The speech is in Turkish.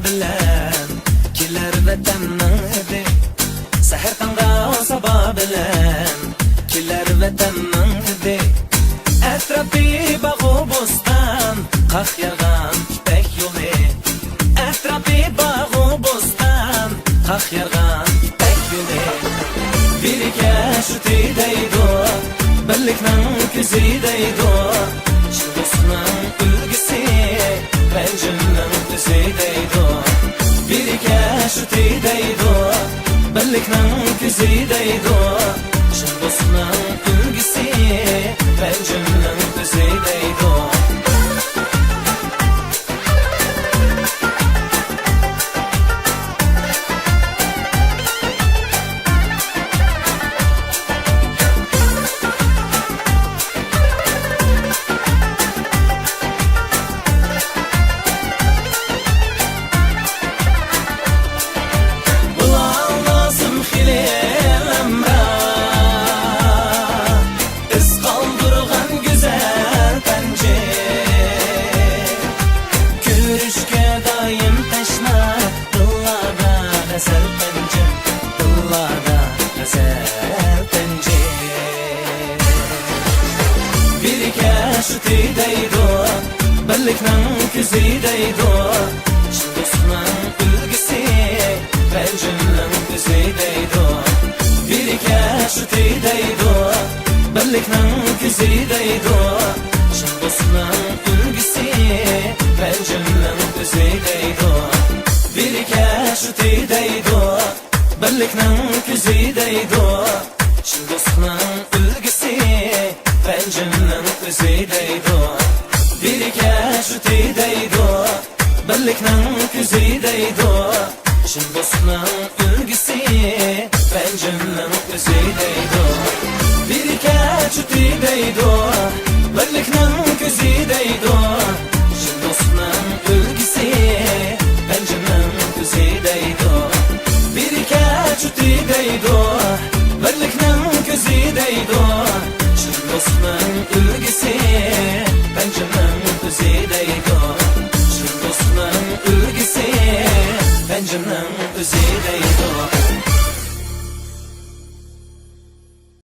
bilen keler vatanning hidi seher tongda sabah bilen keler vatanning hidi atrofi bog'u bo'ston qaq yog'an ipek yo'li atrofi bog'u bo'ston qaq yog'an ipek yo'li birga shu deydi birlikning ko'zi deydi shu do'stning ulgisi Bencimden düzeydeydi birga shu deydi birlikning ko'zi deydi shu do'stning ulgisi bencimden düzeydeydi shu deydi birlikning ko'zi deydi shu do'stning ulgisi bencimning ko'zi deydi birga shu deydi birlikning ko'zi deydi shu do'stning ulgisi bencimning ko'zi deydi birga shu deydi birlikning ko'zi deydi shu do'stning ulgisi bencimning ko'zi deydi birga shu deydi birlikning ko'zi deydi shu do'stning ulgisi bencimning ko'zi deydi birga shu deydi birlikning ko'zi deydi shu do'stning ulgisi bencimning ko'zi deydi birga shu deydi birlikning ko'zi deydi shu do'stning ulgisi bencimning ko'zi deydi shu do'stning ulgisi bencimning ko'zi deydi